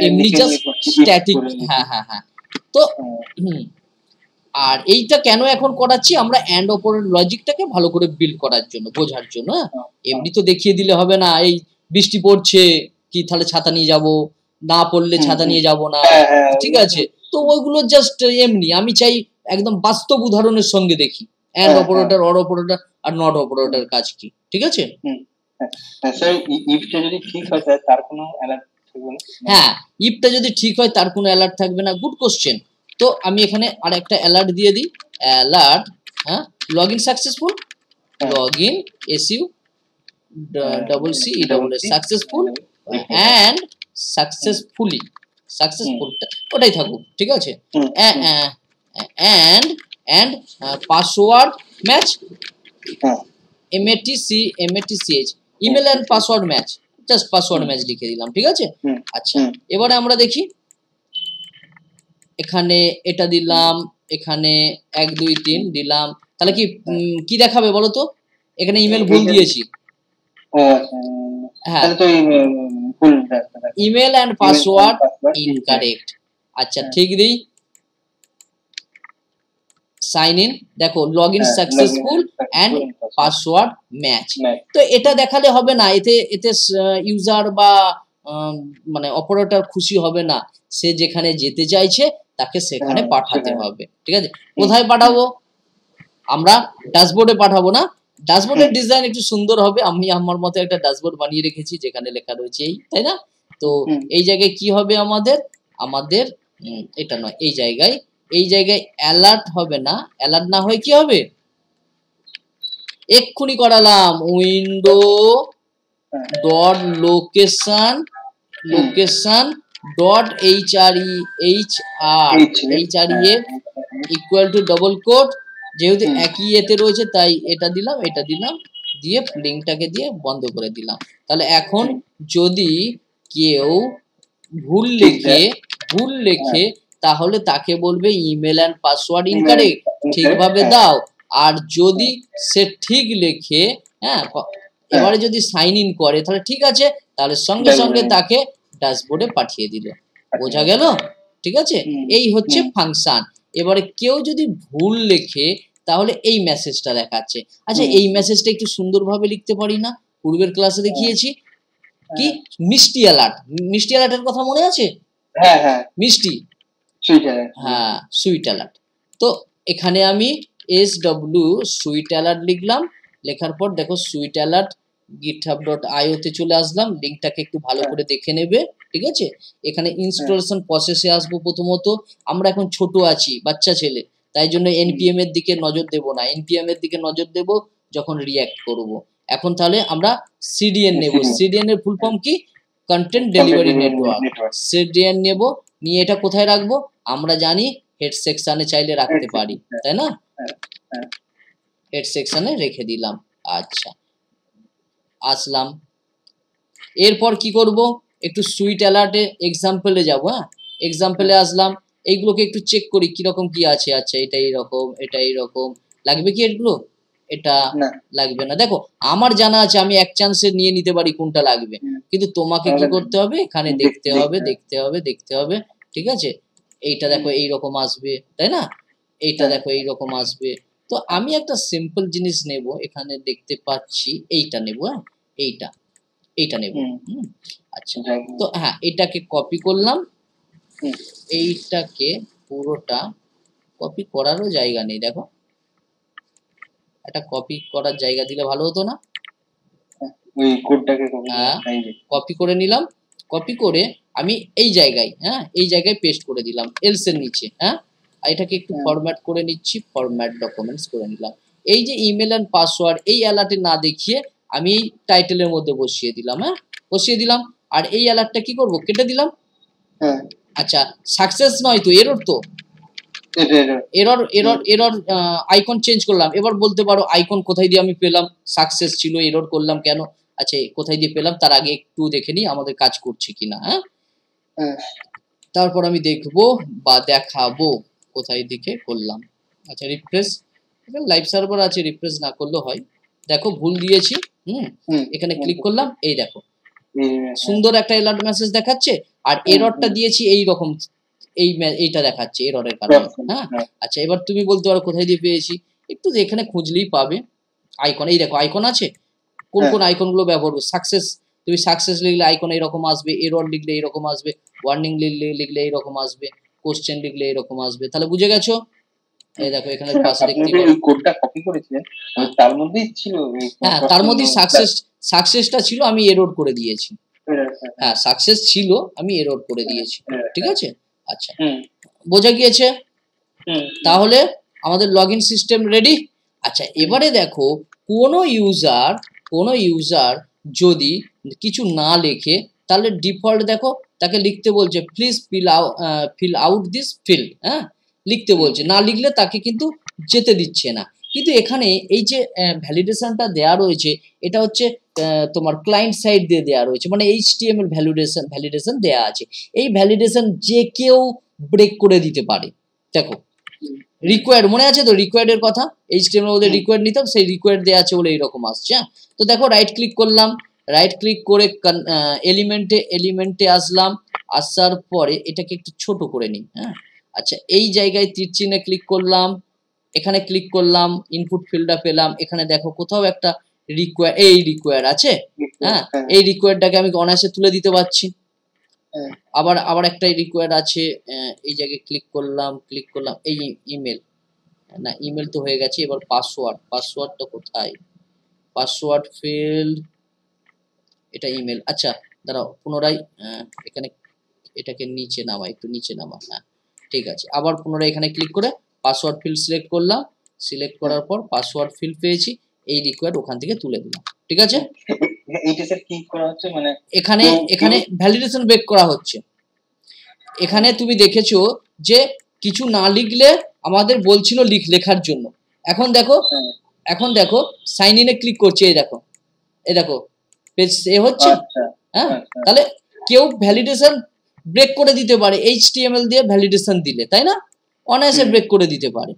এমনি জাস্ট স্ট্যাটিক, হ্যাঁ, তো আর এইটা কেন এখন করাচ্ছি, আমরা অ্যান্ড অপারেটর লজিকটাকে ভালো করে বিল্ড করার জন্য, বোঝার জন্য। এমনি তো দেখিয়ে দিলে হবে না, এই বৃষ্টি পড়ছে কি তাহলে ছাতা নিয়ে যাব, না পড়লে ছাতা নিয়ে যাব না, ঠিক আছে? তো ওইগুলো জাস্ট এমনি, আমি চাই একদম বাস্তব উদাহরণের সঙ্গে দেখি and operator, or operator are not operator কাজ কি, ঠিক আছে? স্যার ইফটা যদি ঠিক হয় স্যার তার কোনো অ্যালার্ট থাকবে না? হ্যাঁ, ইফটা যদি ঠিক হয় তার কোনো অ্যালার্ট থাকবে না। Good question. তো আমি এখানে আর একটা অ্যালার্ট দিয়ে দিই। অ্যালার্ট, হ্যাঁ, log in successful, log in SU double C E double S successful and successfully, সাকসেসফুলটা ওটাই থাকুক, ঠিক আছে? and password match, MATCH, email and password match, just password match লিখে দিলাম, ঠিক আছে? আচ্ছা, এবারে আমরা দেখি এখানে এটা দিলাম, এখানে 1 2 3 দিলাম, তাহলে কি দেখাবে বলো তো? এখানে ইমেল ভুল দিয়েছি। হ্যাঁ, ইমেল এন্ড পাসওয়ার্ড ইনকারেক্ট। আচ্ছা, ঠিক দিই, সাইন ইন, দেখো log in successful and password match. তো এটা দেখালে হবে না, এতে ইউজার বা মানে অপারেটর খুশি হবে না, সে যেখানে যেতে চাইছে তাকে সেখানে পাঠাতে হবে, ঠিক আছে? কোথায় পাঠাবো? আমরা ড্যাশবোর্ডে পাঠাবো না, ড্যাশবোর্ডের ডিজাইন একটু সুন্দর হবে। আমি আমার মতো একটা ড্যাশবোর্ড বানিয়ে রেখেছি যেখানে লেখা রয়েছে এই, তাই না? তো এই জায়গায় কি হবে আমাদের এটা নয়, এই জায়গায় অ্যালার্ট হবে না। অ্যালার্ট না হয় কি হবে? এক্ষুনি করালাম, window dot location dot HREF equal to double quote, যেহেতু একই এতে রয়েছে তাই এটা দিলাম দিয়ে লিঙ্কটাকে দিয়ে বন্ধ করে দিলাম। তাহলে এখন যদি কেউ ভুল লেখে তাহলে তাকে বলবে ইমেল এন্ড পাসওয়ার্ড ইনকারেক্ট, ঠিকভাবে দাও। আর যদি সে ঠিক লেখে, হ্যাঁ, এবারে যদি সাইন ইন করে তাহলে ঠিক আছে, তাহলে সঙ্গে সঙ্গে তাকে ড্যাশবোর্ডে পাঠিয়ে দিল। বোঝা গেল? ঠিক আছে, এই হচ্ছে ফাংশন। এবারে কেউ যদি ভুল লেখে তাহলে এই মেসেজটা দেখাচ্ছে। আচ্ছা, এই মেসেজটা একটু সুন্দরভাবে লিখতে পারি না? পূর্বের ক্লাসে দেখিয়েছি কি, মিষ্টি অ্যালার্ট। মিষ্টি অ্যালার্টের কথা মনে আছে? হ্যাঁ, মিষ্টি, সুইট অ্যালার্ট। হ্যাঁ, সুইট অ্যালার্ট। তো এখানে আমি SW সুইট অ্যালার্ট লিখলাম। লেখার পর দেখো সুইট অ্যালার্ট github.io তে চলে আসলাম। লিংকটাকে একটু ভালো করে দেখে নেবে, ঠিক আছে? এখানে ইনস্টলেশন প্রসেসে আসবো। প্রথমত আমরা এখন ছোট আছি, বাচ্চা ছেলে, তাই জন্য npm এর দিকে নজর দেব না। npm এর দিকে নজর দেব যখন রিঅ্যাক্ট করব। এখন তাহলে আমরা CDN নেব। CDN এর ফুল ফর্ম কি? Content delivery network. CDN নেব, নিয়ে এটা কোথায় রাখবো? আমরা জানি হেড সেকশনে চাইলে রাখতে পারি, তাই না? হেড সেকশনে রেখে দিলাম। আচ্ছা, আসলাম, এরপর কি করব? একটু সুইট অ্যালার্টে এক্সাম্পলে যাব। হ্যাঁ, এক্সাম্পলে আসলাম, এইগুলোকে একটু চেক করি কিরকম কি আছে। আচ্ছা, এটা এইরকম লাগবে কি? এগুলো এটা লাগবে না। দেখো, আমার জানা আছে, আমি এক চান্সে নিয়ে নিতে পারি কোনটা লাগবে, কিন্তু তোমাকে কি করতে হবে? এখানে দেখতে হবে, ঠিক আছে? এইটা দেখো এইরকম আসবে, তাই না? এইটা দেখো এইরকম আসবে। তো আমি একটা সিম্পল জিনিস নেব, এখানে দেখতে পাচ্ছি এইটা নেব। হ্যাঁ, এইটা নেব। আচ্ছা, তো হ্যাঁ, এটাকে কপি করলাম। এইটাকে পুরোটা কপি করারও জায়গা নেই, দেখো, এটা কপি করার জায়গা দিলে ভালো হতো না? ওই কোডটাকে কপি করে নিলাম। কপি করে আমি এই জায়গায় পেস্ট করে দিলাম, এলস এর নিচে। হ্যাঁ, আর এটাকে একটু ফরম্যাট করে নিচ্ছি, ফরম্যাট ডকুমেন্টস করে নিলাম। এই যে ইমেল এন্ড পাসওয়ার্ড এই অ্যালার্টে না দেখিয়ে আমি এই টাইটেলের মধ্যে বসিয়ে দিলাম। হ্যাঁ, বসিয়ে দিলাম। আর এই অ্যালার্টটা কি করব? কেটে দিলাম। আচ্ছা, সাকসেস নয় তো, এরর তো, এরর আইকন চেঞ্জ করলাম। এবার বলতে পারো আইকন কোথায় দিয়ে আমি পেলাম? সাকসেস ছিল, এরর করলাম কেন? আচ্ছা, কোথায় দিয়ে পেলাম তার আগে একটু দেখে নিই আমাদের কাজ করছে কিনা। হ্যাঁ, তারপর আমি দেখবো বা দেখাবো কোথায় দিকে করলাম। আচ্ছা, রিফ্রেশ, এখানে লাইভ সার্ভার আছে, রিফ্রেশ না করলেও হয়। দেখো ভুল দিয়েছি। এখানে ক্লিক করলাম, এই দেখো সুন্দর একটা অ্যালার্ট মেসেজ দেখাচ্ছে। আর এররটা দিয়েছি এই রকম, এইটা দেখাচ্ছে এররের কারণে। হ্যাঁ, আচ্ছা, এবার তুমি বলতে পারো কোথায় দিয়ে পেয়েছি? একটু এখানে খুঁজলেই পাবে আইকন। এই দেখো আইকন আছে। কোন কোন আইকন গুলো ব্যবহার করবে? সাকসেস, তুমি সাকসেস লিখলে আইকন এইরকম আসবে, এরর লিখলে এইরকম আসবে, ওয়ার্নিং লিখলে এইরকম আসবে, কোশ্চেন লিখলে এইরকম আসবে। তাহলে বুঝে গেছো? এই দেখো এখানে স্যার পাশে আপনি দেখতে যে পারো। এই কোডটা কপি করেছিলেন হ্যাঁ তার মধ্যেই ছিল এই হ্যাঁ, তার প্রশ্ন মধ্যেই সাকসেসটা ছিল, আমি এরর করে দিয়েছি। হ্যাঁ, সাকসেস ছিল, আমি এরর করে দিয়েছি। ঠিক আছে? আচ্ছা, হুম বোঝা গিয়েছে? হুম তাহলে আমাদের লগইন সিস্টেম রেডি। আচ্ছা, এবারে দেখো কোনো ইউজার যদি কিছু না লেখে, তাহলে ডিফল্ট দেখো তাকে লিখতে বলছে please fill out this field. হ্যাঁ, লিখতে বলছে, না লিখলে তাকে কিন্তু যেতে দিচ্ছে না। কিন্তু এখানে এই যে ভ্যালিডেশনটা দেয়া রয়েছে, এটা হচ্ছে তোমার ক্লায়েন্ট সাইড দিয়ে দেয়া রয়েছে, মানে HTML ভ্যালিডেশন দেয়া আছে। এই ভ্যালিডেশন যে কেউ ব্রেক করে দিতে পারে। দেখো রিকোয়ার্ড মনে আছে তো, রিকোয়ার্ড এর কথা, HTML ওদের রিকোয়ার্ড নিতাম, সেই রিকোয়ার্ড দেওয়া আছে বলে এইরকম আসছে। হ্যাঁ, তো দেখো রাইট ক্লিক করলাম, রাইট ক্লিক করে এলিমেন্টে আসলাম, আসার পরে এটাকে একটু ছোট করে নিই। হ্যাঁ, আচ্ছা, এই জায়গায় তীর চিহ্নে ক্লিক করলাম, এখানে ক্লিক করলাম, ইনপুট ফিল্ডটা পেলাম, এখানে দেখো কোথাও একটা রিকোয়ার্ড আছে। হ্যাঁ, এই রিকোয়ার্ডটাকে আমি অনায়াসে তুলে দিতে পারছি। আবার একটা রিকোয়ার্ড আছে, এই জায়গায় ক্লিক করলাম, এই ইমেল, না ইমেল তো হয়ে গেছে, এবার পাসওয়ার্ডটা কোথায়, পাসওয়ার্ড ফিল্ড, এটা ইমেল। আচ্ছা দাঁড়াও, পুনরায় এখানে এটাকে নিচে নামা, একটু নিচে নামা। হ্যাঁ, ঠিক আছে, আবার পুনরায় এখানে ক্লিক করে পাসওয়ার্ড ফিল্ড সিলেক্ট করলাম, সিলেক্ট করার পর পাসওয়ার্ড ফিল্ড পেয়েছি, এই রিকোয়ার্ড ওখান থেকে তুলে দিলাম। ঠিক আছে? এইটা স্যার কি করা হচ্ছে, মানে এখানে ভ্যালিডেশন ব্রেক করা হচ্ছে। এখানে তুমি দেখেছো যে কিছু না লিখলে আমাদের বলছিল লেখার জন্য, এখন দেখো সাইন ইনে ক্লিক করছে, এই দেখো পেজ এ হচ্ছে। হ্যাঁ, তাহলে কেউ ভ্যালিডেশন ব্রেক করে দিতে পারে HTML দিয়ে ভ্যালিডেশন দিলে, তাই না? অনায়াসে ব্রেক করে দিতে পারে।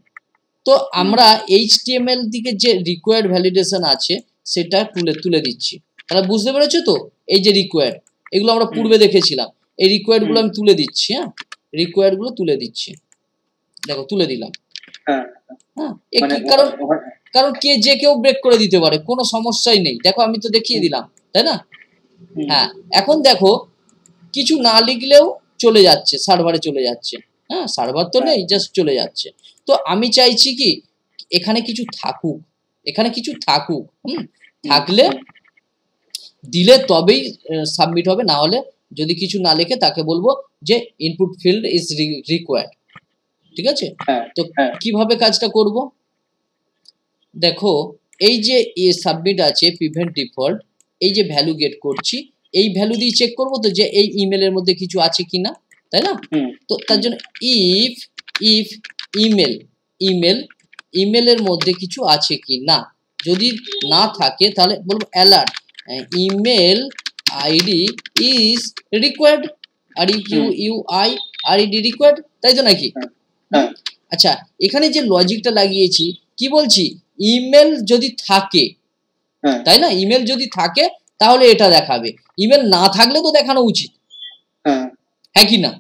তো আমরা HTML দিকে যে রিকোয়ার্ড ভ্যালিডেশন আছে সেটা তুলে দিচ্ছি। তাহলে বুঝতে পেরেছো তো? এই যে রিকোয়ার্ড, এগুলো আমরা পূর্বে দেখেছিলাম, এই রিকোয়ার্ড গুলো আমি তুলে দিচ্ছি। হ্যাঁ, রিকোয়ার্ড গুলো তুলে দিচ্ছি, দেখো তুলে দিলাম। হ্যাঁ, কারণ যে কেউ ব্রেক করে দিতে পারে, কোনো সমস্যাই নেই। দেখো আমি তো দেখিয়ে দিলাম, তাই না? হ্যাঁ, এখন দেখো কিছু না লিখলেও চলে যাচ্ছে, সার্ভারে চলে যাচ্ছে। হ্যাঁ, সার্ভার তো নেই, জাস্ট চলে যাচ্ছে। তো আমি চাইছি কি এখানে কিছু থাকুক, থাকলে দিলে তবেই সাবমিট হবে, না হলে যদি কিছু না লিখে তাকে বলবো যে ইনপুট ফিল্ড ইজ রিকোয়ার্ড। ঠিক আছে? তো কিভাবে কাজটা করব, দেখো এই যে সাবমিট আছে প্রিভেন্ট ডিফল্ট, এই যে ভ্যালু গেট করছি, এই ভ্যালু দিয়ে চেক করবো তো যে এই ইমেলের মধ্যে কিছু আছে কিনা, তাই না? তো তার জন্য ইফ ইমেলের মধ্যে কিছু আছে কি না, যদি না থাকে তাহলে বলবো alert email ID is required, REQUIRED required, তাই তো নাকি? আচ্ছা, এখানে যে লজিকটা লাগিয়েছি, কি বলছি, ইমেল যদি থাকে, তাই না? ইমেল যদি থাকে তাহলে এটা দেখাবে, ইমেল না থাকলে তো দেখানো উচিত, হ্যাঁ কি না?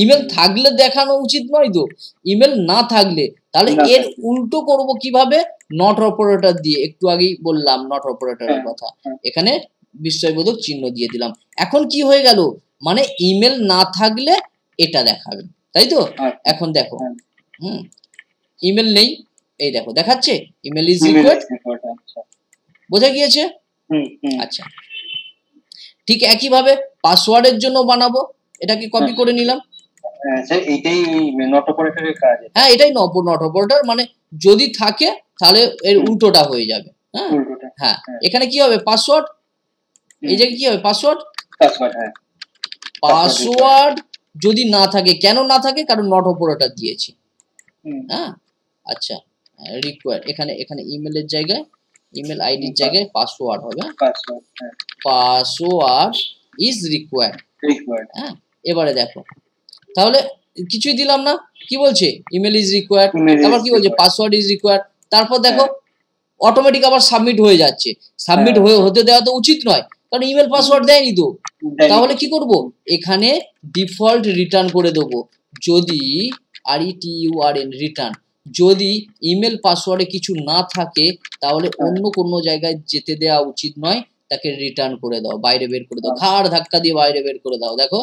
ইমেল থাকলে দেখানো উচিত নয় তো, ইমেল না থাকলে। তাহলে এর উল্টো করব কিভাবে, নট অপারেটর দিয়ে, একটু আগেই বললাম নট অপারেটরের কথা, এখানে বিস্ময়বোধক চিহ্ন দিয়ে দিলাম। এখন কি হয়ে গেল, মানে ইমেল না থাকলে এটা দেখাবে, তাই তো? এখন দেখো, ইমেল নেই, এই দেখো দেখাচ্ছে ইমেল ইজ রিকোয়ার্ড, বোঝা গিয়েছে? আচ্ছা, ঠিক একইভাবে পাসওয়ার্ডের জন্য বানাবো, এটাকে কপি করে নিলাম। এইটাই নট অপারেটরের কাজ। হ্যাঁ, এটাই নট অপারেটর, মানে যদি থাকে তাহলে এর উল্টোটা হয়ে যাবে। হ্যাঁ, এখানে কি হবে, পাসওয়ার্ড, এই জায়গায় কি হবে, পাসওয়ার্ড যদি না থাকে, কেন না থাকে, কারণ নট অপারেটর দিয়েছি। হ্যাঁ, আচ্ছা, রিকোয়ার্ড, এখানে ইমেলের জায়গায়, ইমেল আইডির জায়গায় পাসওয়ার্ড হবে, পাসওয়ার্ড ইজ রিকোয়ার্ড। হ্যাঁ, এবারে দেখো, তাহলে কিছুই দিলাম না, কি বলছে, ইমেল ইজ রিকোয়ার্ড, তারপর কি বলছে, পাসওয়ার্ড ইজ রিকোয়ার্ড, তারপর দেখো অটোমেটিক আবার সাবমিট হয়ে যাচ্ছে। সাবমিট হতে দেওয়া তো উচিত নয়, কারণ ইমেল পাসওয়ার্ড দেয়নি তো। তাহলে কি করব, এখানে ডিফল্ট রিটার্ন করে দেবো, যদি RETURN রিটার্ন, যদি ইমেল পাসওয়ার্ডে কিছু না থাকে তাহলে অন্য কোনো জায়গায় যেতে দেওয়া উচিত নয়, তাকে রিটার্ন করে দাও, বাইরে বের করে দাও, ঘাড় ধাক্কা দিয়ে বাইরে বের করে দাও। দেখো,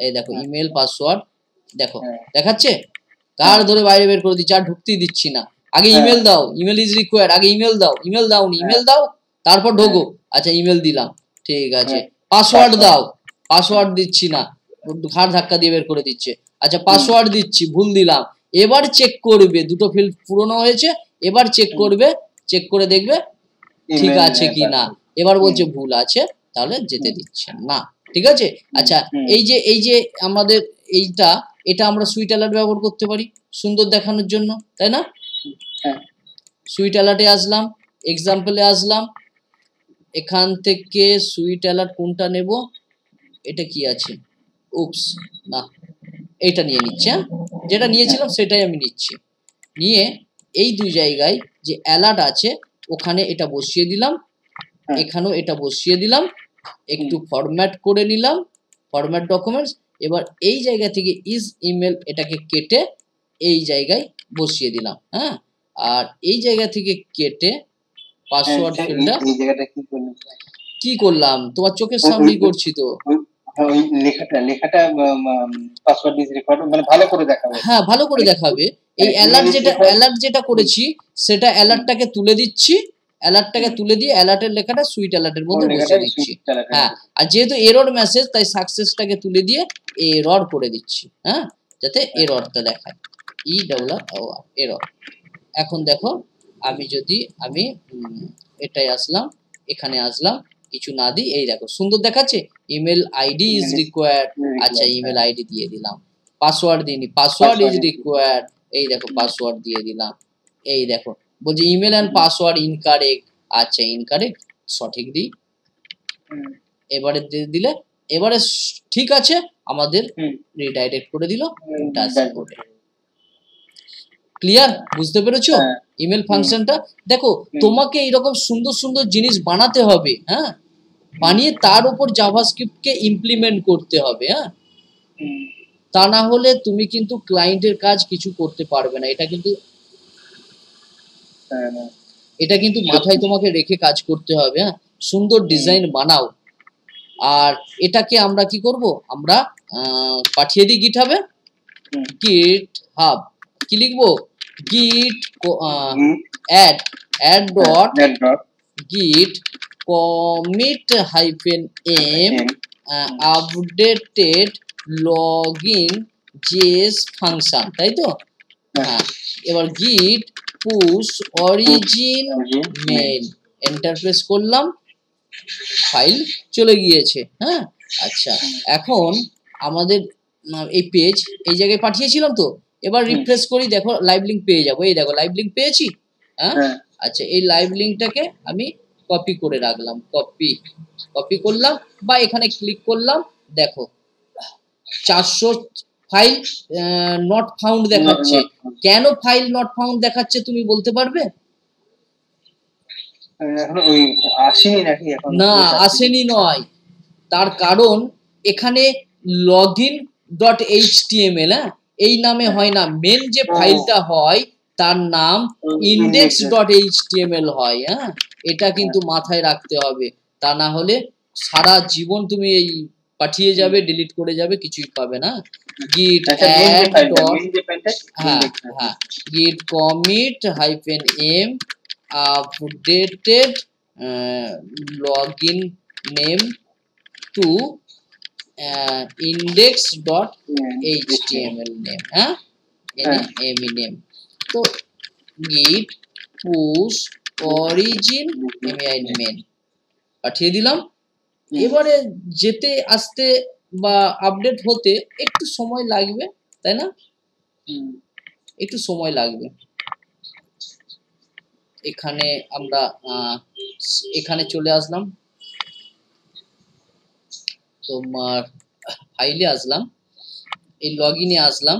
এই দেখো ইমেল পাসওয়ার্ড, দেখো দেখাচ্ছে, কার ধরে বাইরে বের করে দিচ্ছি, আর ঢুকতেই দিচ্ছি না। আগে ইমেল দাও, ইমেল ইজ রিকোয়ার্ড, আগে ইমেল দাও, ইমেল দাও নি, ইমেল দাও তারপর ঢোকো। আচ্ছা ইমেল দিলাম, ঠিক আছে। পাসওয়ার্ড দাও, পাসওয়ার্ড দিচ্ছি না, ঘাড় ধাক্কা দিয়ে বের করে দিচ্ছে। আচ্ছা পাসওয়ার্ড দিচ্ছি, ভুল দিলাম। এবার চেক করবে, দুটো ফিল্ড পূরণ হয়েছে, এবার চেক করবে, চেক করে দেখবে ঠিক আছে কি না। এবার বলছে ভুল আছে, তাহলে যেতে দিচ্ছে না, ঠিক আছে। আচ্ছা এই যে আমাদের এইটা, এটা আমরা সুইট অ্যালার্ট ব্যবহার করতে পারি সুন্দর দেখানোর জন্য, তাই না? সুইট অ্যালার্টে আসলাম, এক্সাম্পলে আসলাম, এখান থেকে সুইট অ্যালার্ট কোনটা নেব, এটা কি আছে, উপস না, এইটা নিয়ে নিচ্ছে, যেটা নিয়েছিলাম সেটাই আমি নিচ্ছি। নিয়ে এই দুই জায়গায় যে অ্যালার্ট আছে ওখানে এটা বসিয়ে দিলাম, এখানেও এটা বসিয়ে দিলাম, একটু ফরম্যাট করে নিলাম, ফরম্যাট ডকুমেন্টস। এবার এই জায়গা থেকে ইজ ইমেল এটাকে কেটে এই জায়গায় বসিয়ে দিলাম, হ্যাঁ। আর এই জায়গা থেকে কেটে পাসওয়ার্ড ফিল্ডটা কি করলাম, তোমার চোখের সামনেই করছি তো। ওই লেখাটা পাসওয়ার্ড ইজ রিকোয়ার্ড মানে ভালো করে দেখাবে, হ্যাঁ ভালো করে দেখাবে। এই অ্যালার্ট যেটা করেছি সেটা অ্যালার্টটাকে তুলে দিচ্ছি, অ্যালার্টটাকে তুলে দিয়ে অ্যালার্টের লেখাটা সুইট অ্যালার্টের মধ্যে বসিয়ে দিচ্ছি, হ্যাঁ। আর যেহেতু এরর মেসেজ তাই সাকসেসটাকে তুলে দিয়ে এরর করে দিচ্ছি, হ্যাঁ, যাতে এররটা দেখায়, ই ডবল আর এরর। এখন দেখো আমি যদি আমি এটাই আসলাম, এখানে আসলাম, কিছু না দিই, এই দেখো সুন্দর দেখাচ্ছে, ইমেল আইডি ইজ রিকোয়ার্ড। আচ্ছা ইমেল আইডি দিয়ে দিলাম, পাসওয়ার্ড দিইনি, পাসওয়ার্ড ইজ রিকোয়ার্ড, এই দেখো পাসওয়ার্ড দিয়ে দিলাম। এই দেখো বলছি ইমেল অ্যান্ড পাসওয়ার্ড ইনকারেক্ট, আচ্ছা ইনকারেক্ট, সঠিক দিই, এবারে দিলে এবারে ঠিক আছে, আমাদের রিডাইরেক্ট করে দিল ড্যাশবোর্ডে। ক্লিয়ার, বুঝতে পেরেছো ইমেল ফাংশনটা? দেখো তোমাকে এইরকম সুন্দর সুন্দর জিনিস বানাতে হবে, হ্যাঁ, বানিয়ে তার উপর জাভাস্ক্রিপ্টকে ইমপ্লিমেন্ট করতে হবে, হ্যাঁ। তা না হলে তুমি কিন্তু ক্লায়েন্টের কাজ কিছু করতে পারবে না। এটা কিন্তু মাথায় তোমাকে রেখে কাজ করতে হবে, হ্যাঁ। সুন্দর ডিজাইন বানাও। আর এটাকে আমরা কি করব, আমরা পাঠিয়ে দিই গিটহাবে, গিট হাব, কি লিখবো, git add dot git commit hyphen m updated login js function, তাই তো? হ্যাঁ, এবার git push origin main, enter press করলাম, ফাইল চলে গিয়েছে, হ্যাঁ। আচ্ছা এখন আমাদের এই পেজ এই জায়গায় পাঠিয়েছিলাম তো, এবার রিফ্রেশ করি, দেখো লাইভ লিঙ্ক পেয়ে যাবো, এই দেখো লাইভ লিঙ্ক পেয়েছি, হ্যাঁ। আচ্ছা এই লাইভ লিঙ্কটাকে আমি কপি করে রাখলাম, কপি করলাম, বা এখানে ক্লিক করলাম, দেখো 400 ফাইল নট ফাউন্ড দেখাচ্ছে। কেন ফাইল নট ফাউন্ড দেখাচ্ছে তুমি বলতে পারবে? না আসেনি নয়, তার কারণ এখানে login.html, হ্যাঁ, এই নামে হয় না, মেন যে ফাইলটা হয় তার নাম index.html হয়, হ্যাঁ। এটা কিন্তু মাথায় রাখতে হবে, তা না হলে সারা জীবন তুমি এই পাঠিয়ে যাবে, ডিলিট করে যাবে, কিছুই পাবে না। git add git commit hyphen m updated login name to index.html name, হ্যাঁ, name, তো git push origin main পাঠিয়ে দিলাম। এবারে যেতে আসতে বা আপডেট হতে একটু সময় লাগবে, তাই না? একটু সময় লাগবে। এখানে আমরা এখানে চলে আসলাম, তোমার ফাইলে আসলাম, এই লগইনে আসলাম,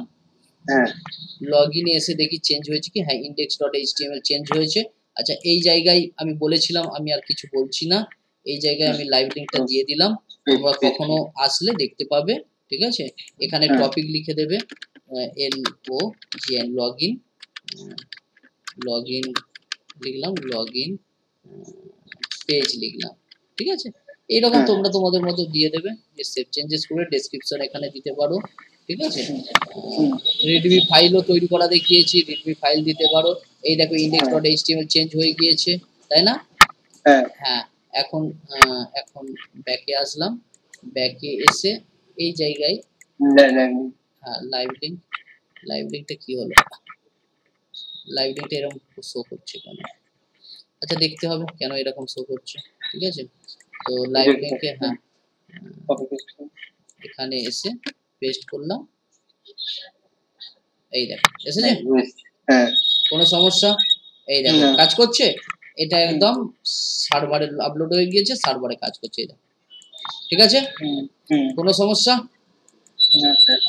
লগইনে এসে দেখি চেঞ্জ হয়েছে কি, হ্যাঁ index.html চেঞ্জ হয়েছে। আচ্ছা এই জায়গায় আমি বলেছিলাম আমি আর কিছু বলছি না, এই জায়গায় আমি লাইভ লিঙ্কটা দিয়ে দিলাম, তোমরা কখনো আসলে দেখতে পাবে, ঠিক আছে। এখানে টপিক লিখে দেবে LOGIN, লগইন লিখলাম, লগইন পেজ লিখলাম, ঠিক আছে। এইরকম তোমরা তোমাদের মতো দিয়ে দেবে, যে সেভ চেঞ্জেস করে ডেসক্রিপশন এখানে দিতে পারো, ঠিক আছে। হুম, রেডমি ফাইলও তৈরি করা দেখিয়েছি, রেডমি ফাইল দিতে পারো। এই দেখো index হ্যাঁ, ডট এইচটিএমএল চেঞ্জ হয়ে গিয়েছে, তাই না? হ্যাঁ, হ্যাঁ, এখন এখন ব্যাকে আসলাম, ব্যাকে এসে এই জায়গায় হ্যাঁ লাইভ লিঙ্কটা কি হলো, লাইভ লিঙ্কটা এরকম শো করছে কেন? আচ্ছা দেখতে হবে কেন এরকম শো করছে, ঠিক আছে। তো লাইভ লিঙ্কে হ্যাঁ এখানে এসে পেস্ট করলাম, এই দেখো এসেছে, হ্যাঁ, কোনো সমস্যা? এই দেখো না, কাজ করছে, এটা একদম সার্ভারে আপলোড হয়ে গিয়েছে, সার্ভারে কাজ করছে, এই দেখো, ঠিক আছে। হুম, হুম, কোনো সমস্যা? না, স্যার।